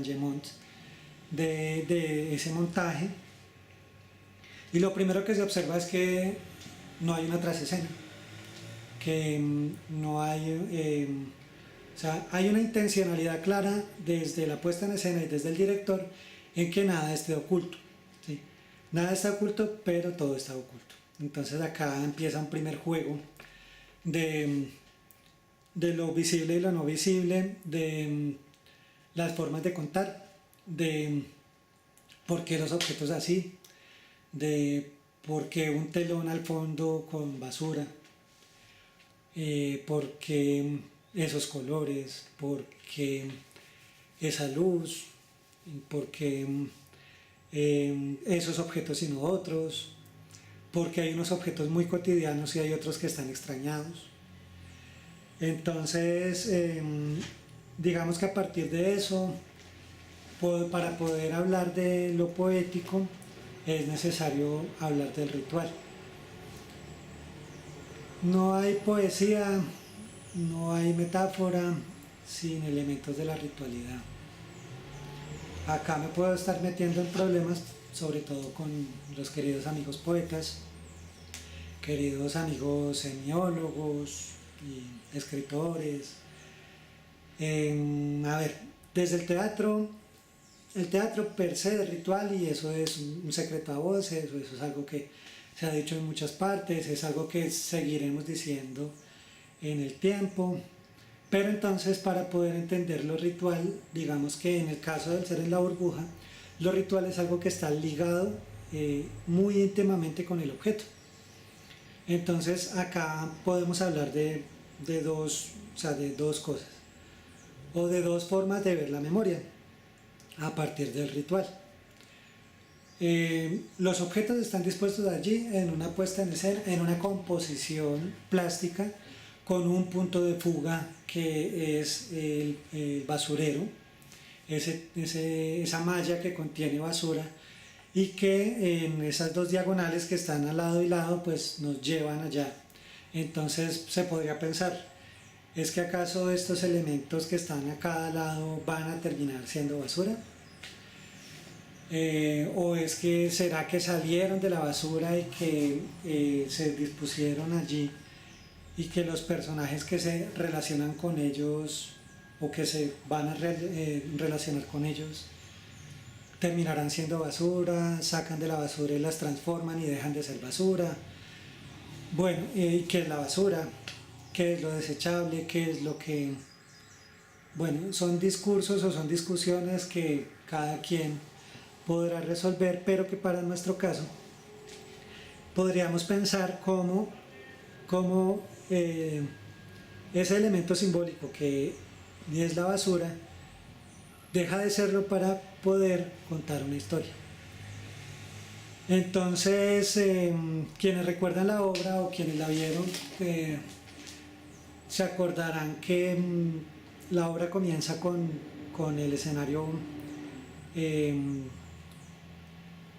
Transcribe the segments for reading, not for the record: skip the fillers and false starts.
Gemont de ese montaje, y lo primero que se observa es que no hay una trasescena, que no hay, o sea, hay una intencionalidad clara desde la puesta en escena y desde el director en que nada esté oculto, ¿sí? Nada está oculto, pero todo está oculto. Entonces acá empieza un primer juego de, de lo visible y lo no visible, de las formas de contar, de por qué los objetos así, de por qué un telón al fondo con basura, por qué esos colores, por qué esa luz, por qué esos objetos y no otros, porque hay unos objetos muy cotidianos y hay otros que están extrañados. Entonces, digamos que a partir de eso, para poder hablar de lo poético, es necesario hablar del ritual. No hay poesía, no hay metáfora sin elementos de la ritualidad. Acá me puedo estar metiendo en problemas, sobre todo con los queridos amigos poetas, queridos amigos semiólogos y escritores. A ver, desde el teatro per se es ritual y eso es un secreto a voces, eso es algo que se ha dicho en muchas partes, es algo que seguiremos diciendo en el tiempo. Pero entonces, para poder entender lo ritual, digamos que en el caso del ser en la burbuja, lo ritual es algo que está ligado muy íntimamente con el objeto. Entonces acá podemos hablar de dos cosas, o de dos formas de ver la memoria a partir del ritual. Los objetos están dispuestos allí en una puesta en escena, en una composición plástica, con un punto de fuga que es el basurero, esa malla que contiene basura y que en esas dos diagonales que están al lado y lado pues nos llevan allá. Entonces se podría pensar, ¿es que acaso estos elementos que están a cada lado van a terminar siendo basura? ¿O es que será que salieron de la basura y que se dispusieron allí y que los personajes que se relacionan con ellos o que se van a relacionar con ellos terminarán siendo basura, sacan de la basura y las transforman y dejan de ser basura? Bueno, ¿qué es la basura? ¿Qué es lo desechable? ¿Qué es lo que...? Bueno, son discursos o son discusiones que cada quien podrá resolver, pero que para nuestro caso podríamos pensar cómo ese elemento simbólico que es la basura deja de serlo para poder contar una historia. Entonces, quienes recuerdan la obra o quienes la vieron se acordarán que la obra comienza con el escenario,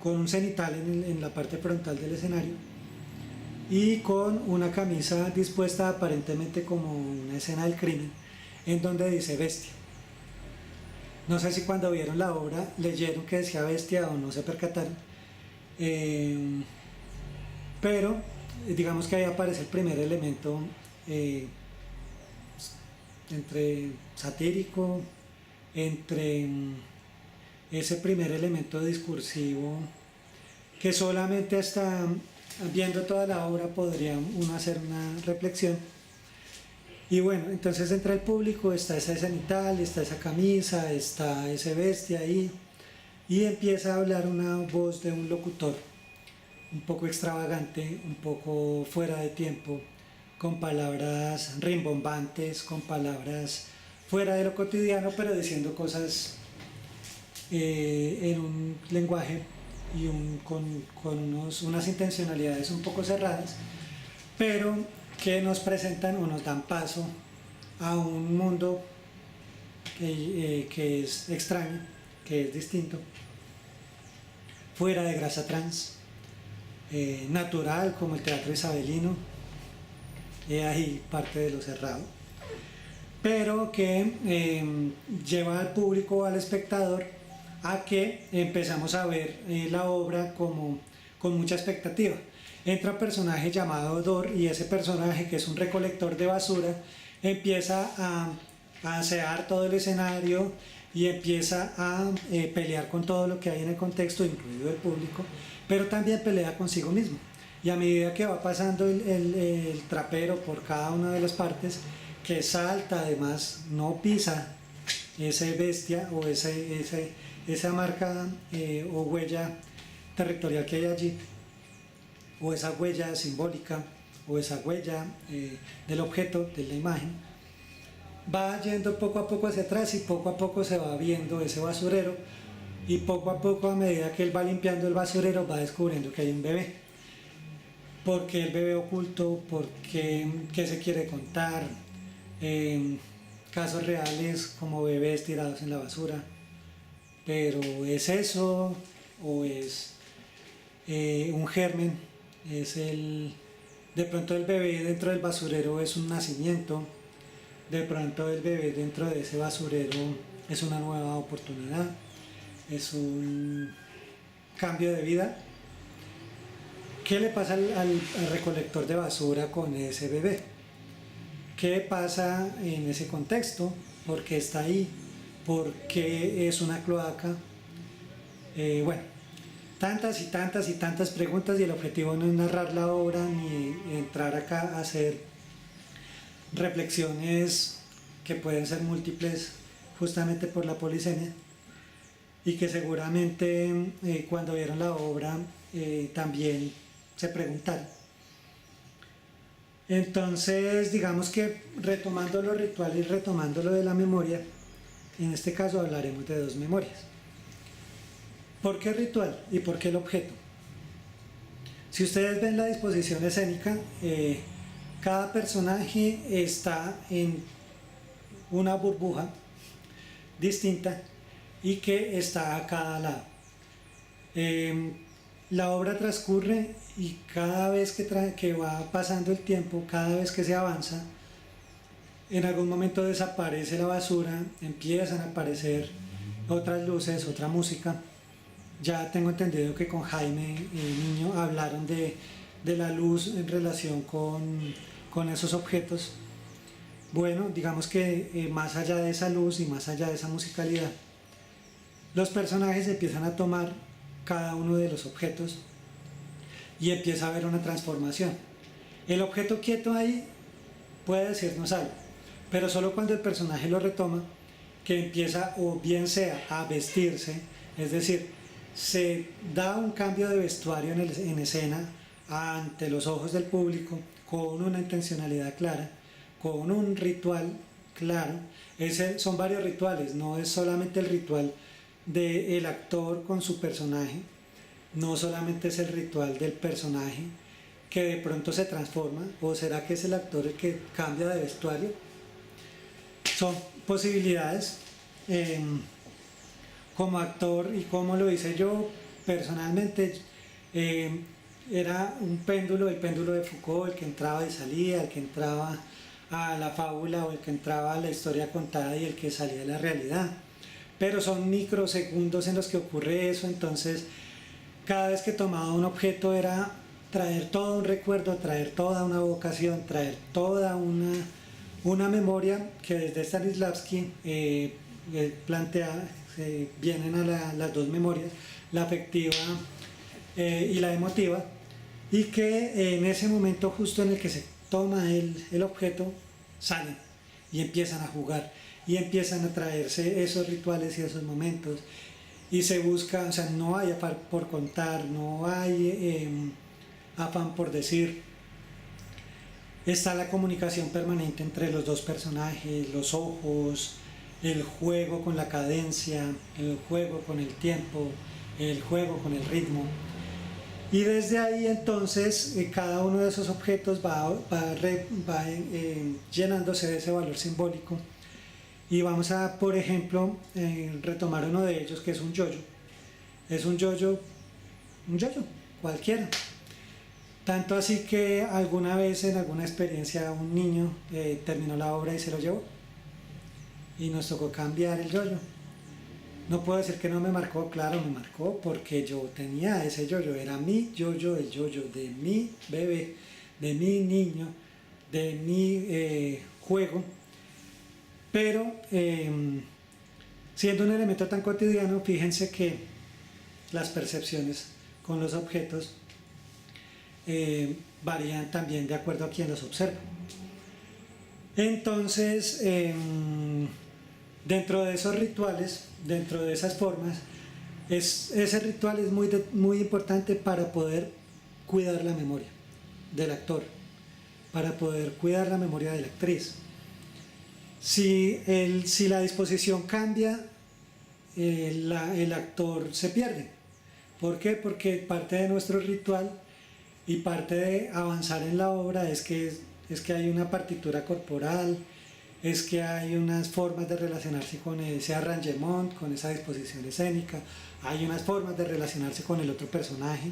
con un cenital en la parte frontal del escenario y con una camisa dispuesta aparentemente como una escena del crimen, en donde dice bestia. No sé si cuando vieron la obra leyeron que decía bestia o no se percataron, pero digamos que ahí aparece el primer elemento entre satírico, entre ese primer elemento discursivo que solamente hasta viendo toda la obra podría uno hacer una reflexión. Y bueno, entonces entra el público, está esa cenital, está esa camisa, está ese bestia ahí, y empieza a hablar una voz de un locutor un poco extravagante, un poco fuera de tiempo, con palabras rimbombantes, con palabras fuera de lo cotidiano, pero diciendo cosas en un lenguaje y con unas intencionalidades un poco cerradas, pero que nos presentan o nos dan paso a un mundo que es extraño, que es distinto, fuera de grasa trans, natural como el teatro isabelino, ahí parte de lo cerrado. pero que lleva al público, al espectador, a que empezamos a ver la obra como con mucha expectativa. Entra un personaje llamado Dor, y ese personaje, que es un recolector de basura, empieza a asear todo el escenario y empieza a pelear con todo lo que hay en el contexto, incluido el público, pero también pelea consigo mismo. Y a medida que va pasando el trapero por cada una de las partes, que salta, además no pisa ese bestia o esa marca o huella territorial que hay allí, o esa huella simbólica, o esa huella del objeto, de la imagen, va yendo poco a poco hacia atrás, y poco a poco se va viendo ese basurero, y poco a poco, a medida que él va limpiando el basurero, va descubriendo que hay un bebé. ¿Por qué el bebé oculto? ¿Por qué? ¿Qué se quiere contar? Casos reales como bebés tirados en la basura. Pero ¿es eso o es un germen? De pronto el bebé dentro del basurero es un nacimiento. De pronto el bebé dentro de ese basurero es una nueva oportunidad, es un cambio de vida. ¿Qué le pasa al recolector de basura con ese bebé? ¿Qué pasa en ese contexto? ¿Por qué está ahí? ¿Por qué es una cloaca? Bueno, tantas y tantas y tantas preguntas, y el objetivo no es narrar la obra ni entrar acá a hacer reflexiones que pueden ser múltiples, justamente por la polisemia, y que seguramente cuando vieron la obra también se preguntaron. Entonces, digamos que retomando lo ritual y retomando lo de la memoria, en este caso hablaremos de dos memorias. ¿Por qué ritual y por qué el objeto? Si ustedes ven la disposición escénica, cada personaje está en una burbuja distinta y que está a cada lado. La obra transcurre, y cada vez que va pasando el tiempo, cada vez que se avanza, en algún momento desaparece la basura, empiezan a aparecer otras luces, otra música. Ya tengo entendido que con Jaime Niño hablaron de la luz en relación con esos objetos. Bueno, digamos que más allá de esa luz y más allá de esa musicalidad, los personajes empiezan a tomar cada uno de los objetos y empieza a haber una transformación. El objeto quieto ahí puede decirnos algo, pero solo cuando el personaje lo retoma, que empieza, o bien sea a vestirse, es decir, se da un cambio de vestuario en escena ante los ojos del público, con una intencionalidad clara, con un ritual claro. Son varios rituales, no es solamente el ritual del actor con su personaje, no solamente es el ritual del personaje que de pronto se transforma, o será que es el actor el que cambia de vestuario. Son posibilidades. Como actor, y como lo hice yo personalmente, era un péndulo, el péndulo de Foucault, el que entraba y salía, el que entraba a la fábula o el que entraba a la historia contada y el que salía de la realidad. Pero son microsegundos en los que ocurre eso. Entonces, cada vez que tomaba un objeto era traer todo un recuerdo, traer toda una vocación, traer toda una memoria que desde Stanislavski plantea. Vienen a las dos memorias, la afectiva y la emotiva, y que en ese momento justo en el que se toma el objeto, salen y empiezan a jugar y empiezan a traerse esos rituales y esos momentos, y se busca, o sea, no hay afán por contar, no hay afán por decir. Está la comunicación permanente entre los dos personajes, los ojos, el juego con la cadencia, el juego con el tiempo, el juego con el ritmo. Y desde ahí entonces cada uno de esos objetos va llenándose de ese valor simbólico. Y vamos a, por ejemplo, retomar uno de ellos, que es un yoyo. Es un yoyo cualquiera. Tanto así que alguna vez en alguna experiencia un niño terminó la obra y se lo llevó. y nos tocó cambiar el yoyo. No puedo decir que no me marcó, claro, me marcó porque yo tenía ese yoyo, era mi yoyo, el yoyo de mi bebé, de mi niño, de mi juego, pero siendo un elemento tan cotidiano, fíjense que las percepciones con los objetos varían también de acuerdo a quien los observa. Entonces, dentro de esos rituales, dentro de esas formas, ese ritual es muy importante para poder cuidar la memoria del actor, para poder cuidar la memoria de la actriz. Si la disposición cambia, el actor se pierde. ¿Por qué? Porque parte de nuestro ritual y parte de avanzar en la obra es que hay una partitura corporal, es que hay unas formas de relacionarse con ese arrangement, con esa disposición escénica, hay unas formas de relacionarse con el otro personaje,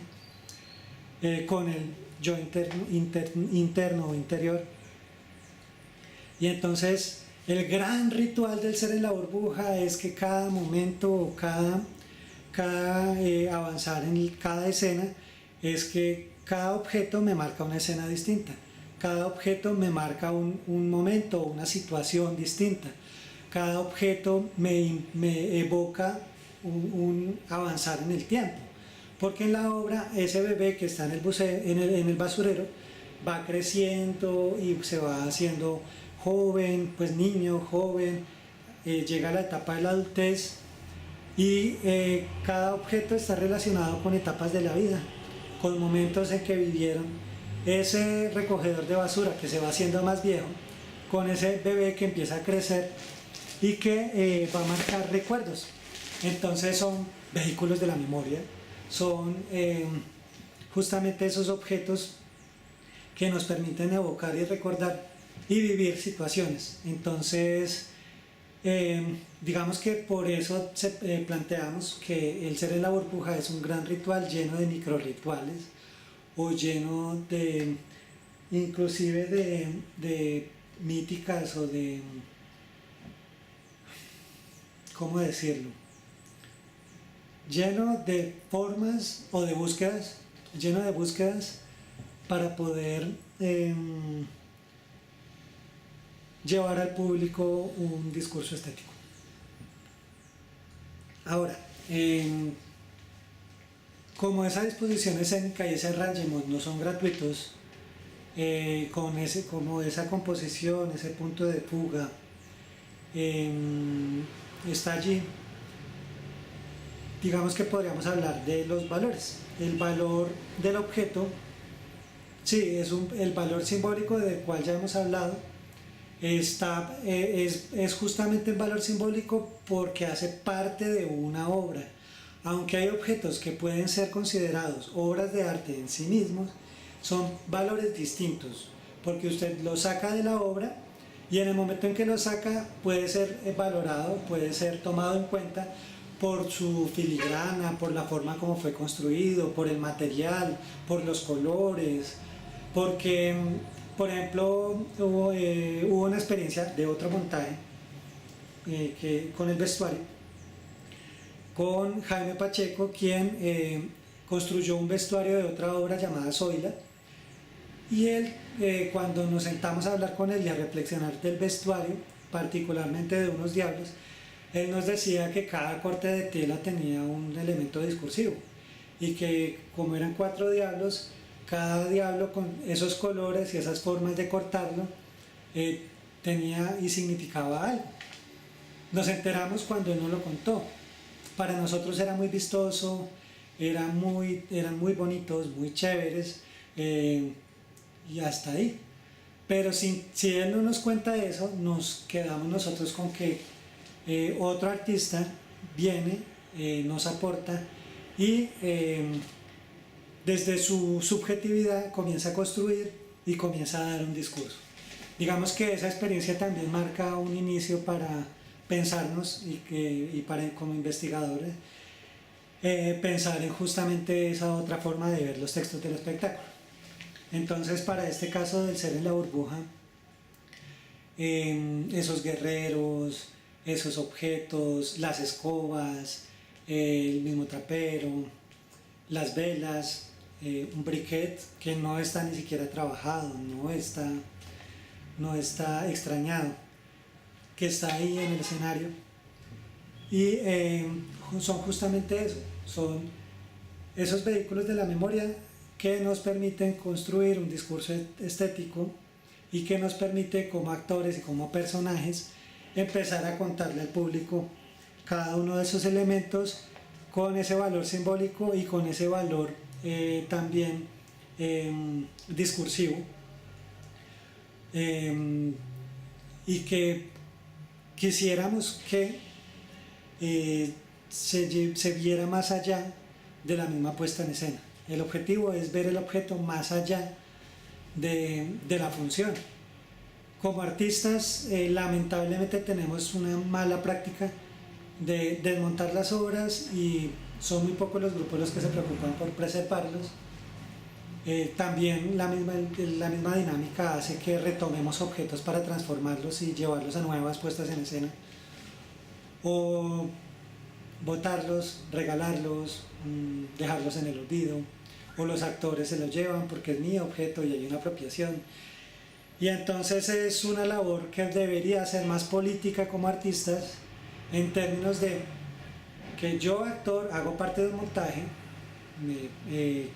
con el yo interno o interior. Y entonces el gran ritual del ser en la burbuja es que cada momento o cada avanzar en cada escena es que cada objeto me marca una escena distinta. Cada objeto me marca un momento, una situación distinta. Cada objeto me evoca un avanzar en el tiempo. Porque en la obra ese bebé que está en el basurero va creciendo y se va haciendo joven, pues niño, joven, llega a la etapa de la adultez y cada objeto está relacionado con etapas de la vida, con momentos en que vivieron ese recogedor de basura que se va haciendo más viejo, con ese bebé que empieza a crecer y que va a marcar recuerdos. Entonces son vehículos de la memoria, son justamente esos objetos que nos permiten evocar y recordar y vivir situaciones. Entonces, digamos que por eso planteamos que el ser en la burbuja es un gran ritual lleno de micro rituales o lleno de inclusive de míticas o de, ¿cómo decirlo? Lleno de formas o de búsquedas, lleno de búsquedas para poder llevar al público un discurso estético. Ahora, como esa disposición escénica y ese arrangement no son gratuitos, como esa composición, ese punto de fuga está allí, digamos que podríamos hablar de los valores. El valor del objeto, sí, el valor simbólico del cual ya hemos hablado, es justamente un valor simbólico porque hace parte de una obra. Aunque hay objetos que pueden ser considerados obras de arte en sí mismos, son valores distintos, porque usted lo saca de la obra y en el momento en que lo saca puede ser valorado, puede ser tomado en cuenta por su filigrana, por la forma como fue construido, por el material, por los colores, porque, por ejemplo, hubo una experiencia de otro montaje con el vestuario, con Jaime Pacheco, quien construyó un vestuario de otra obra llamada Zoila, y él, cuando nos sentamos a hablar con él y a reflexionar del vestuario, particularmente de Unos Diablos, él nos decía que cada corte de tela tenía un elemento discursivo y que como eran 4 diablos, cada diablo con esos colores y esas formas de cortarlo tenía y significaba algo. Nos enteramos cuando él nos lo contó. Para nosotros era muy vistoso, eran muy bonitos, muy chéveres y hasta ahí. Pero si él no nos cuenta eso, nos quedamos nosotros con que otro artista viene, nos aporta y desde su subjetividad comienza a construir y comienza a dar un discurso. Digamos que esa experiencia también marca un inicio para pensarnos y para como investigadores pensar en justamente esa otra forma de ver los textos del espectáculo. Entonces, para este caso del ser en la burbuja, esos guerreros, esos objetos, las escobas, el mismo trapero, las velas, un briquet que no está ni siquiera trabajado, no está extrañado, que está ahí en el escenario. Y son justamente eso, son esos vehículos de la memoria que nos permiten construir un discurso estético y que nos permite como actores y como personajes empezar a contarle al público cada uno de esos elementos con ese valor simbólico y con ese valor también discursivo, y que quisiéramos que se viera más allá de la misma puesta en escena. El objetivo es ver el objeto más allá de la función. Como artistas, lamentablemente tenemos una mala práctica de desmontar las obras y son muy pocos los grupos los que se preocupan por preservarlos. También la misma dinámica hace que retomemos objetos para transformarlos y llevarlos a nuevas puestas en escena, o botarlos, regalarlos, dejarlos en el olvido, o los actores se los llevan porque es mi objeto y hay una apropiación. Y entonces es una labor que debería ser más política como artistas, en términos de que yo, actor, hago parte de un montaje,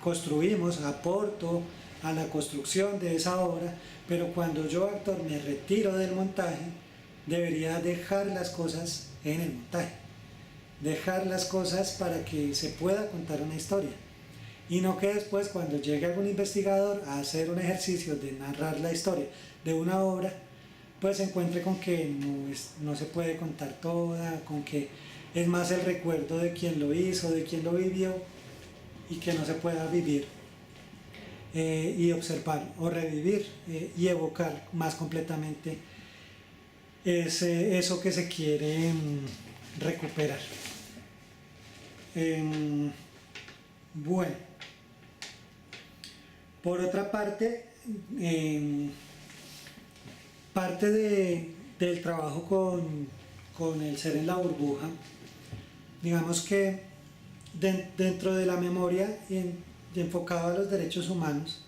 construimos, aporto a la construcción de esa obra, pero cuando yo, actor, me retiro del montaje, debería dejar las cosas en el montaje, dejar las cosas para que se pueda contar una historia, y no que después, cuando llegue algún investigador a hacer un ejercicio de narrar la historia de una obra, pues se encuentre con que no se puede contar toda, con que es más el recuerdo de quien lo hizo, de quien lo vivió, y que no se pueda vivir y observar o revivir y evocar más completamente eso que se quiere recuperar. Bueno, por otra parte, parte del trabajo con el ser en la burbuja, digamos que dentro de la memoria y enfocado a los derechos humanos,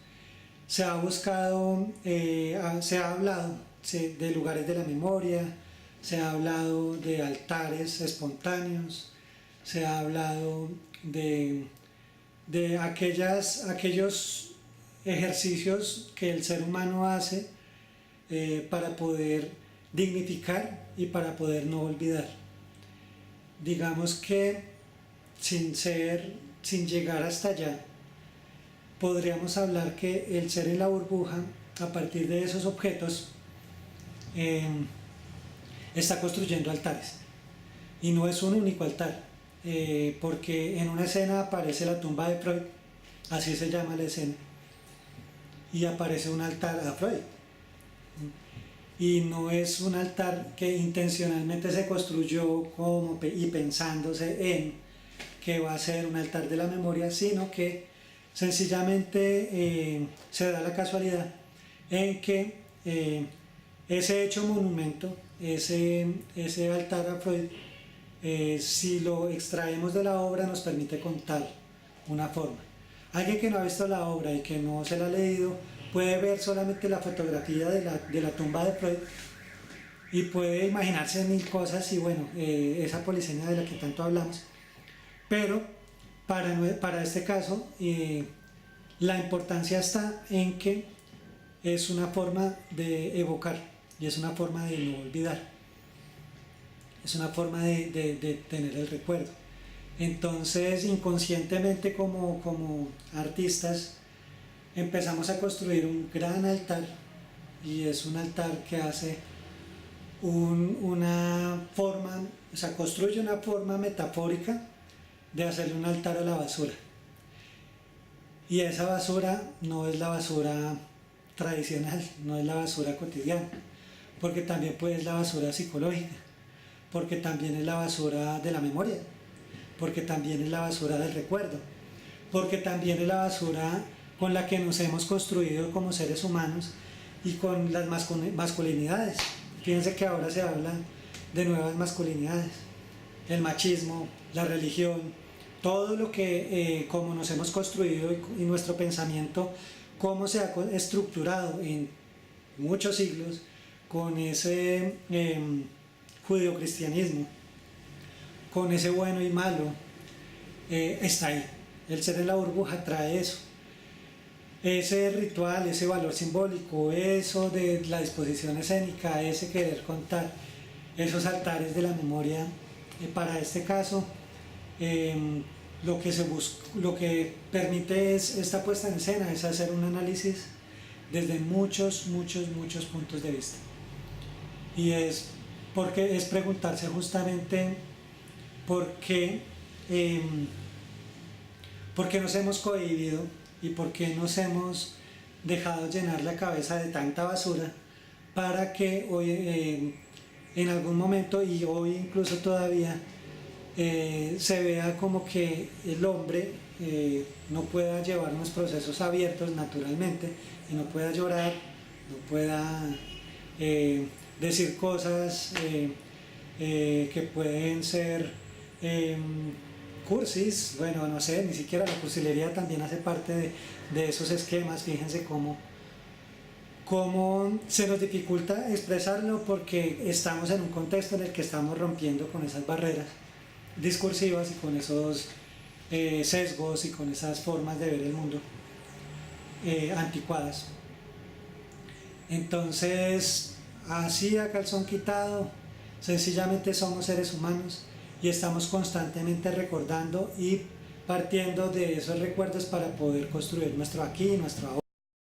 se ha buscado, se ha hablado de lugares de la memoria, se ha hablado de altares espontáneos, se ha hablado de aquellos ejercicios que el ser humano hace para poder dignificar y para poder no olvidar. Digamos que sin llegar hasta allá, podríamos hablar que el ser en la burbuja, a partir de esos objetos, está construyendo altares. Y no es un único altar, porque en una escena aparece la tumba de Freud, así se llama la escena, y aparece un altar a Freud. Y no es un altar que intencionalmente se construyó y pensándose en que va a ser un altar de la memoria, sino que sencillamente se da la casualidad en que ese hecho monumento, ese altar a Freud, si lo extraemos de la obra, nos permite contar una forma. Alguien que no ha visto la obra y que no se la ha leído puede ver solamente la fotografía de la tumba de Freud y puede imaginarse mil cosas, y bueno, esa polisemia de la que tanto hablamos. Pero para este caso, la importancia está en que es una forma de evocar y es una forma de no olvidar, es una forma de tener el recuerdo. Entonces, inconscientemente, como artistas, empezamos a construir un gran altar, y es un altar que hace una forma, o sea, construye una forma metafórica de hacerle un altar a la basura. Y esa basura no es la basura tradicional, no es la basura cotidiana, porque también es la basura psicológica, porque también es la basura de la memoria, porque también es la basura del recuerdo, porque también es la basura con la que nos hemos construido como seres humanos y con las masculinidades. Fíjense que ahora se habla de nuevas masculinidades, el machismo, la religión, todo lo que como nos hemos construido y nuestro pensamiento, cómo se ha estructurado en muchos siglos con ese judeocristianismo, con ese bueno y malo, está ahí. El ser en la burbuja trae eso. Ese ritual, ese valor simbólico, eso de la disposición escénica, ese querer contar, esos altares de la memoria, para este caso, lo que permite esta puesta en escena es hacer un análisis desde muchos puntos de vista. Y porque es preguntarse justamente por qué nos hemos cohibido y por qué nos hemos dejado llenar la cabeza de tanta basura para que hoy, en algún momento, y hoy incluso todavía, se vea como que el hombre no pueda llevar unos procesos abiertos naturalmente y no pueda llorar, no pueda decir cosas que pueden ser cursis. Bueno, no sé, ni siquiera la cursilería también hace parte de esos esquemas. Fíjense cómo se nos dificulta expresarlo porque estamos en un contexto en el que estamos rompiendo con esas barreras discursivas y con esos sesgos y con esas formas de ver el mundo anticuadas. Entonces, así a calzón quitado, sencillamente somos seres humanos y estamos constantemente recordando y partiendo de esos recuerdos para poder construir nuestro aquí y nuestro ahora.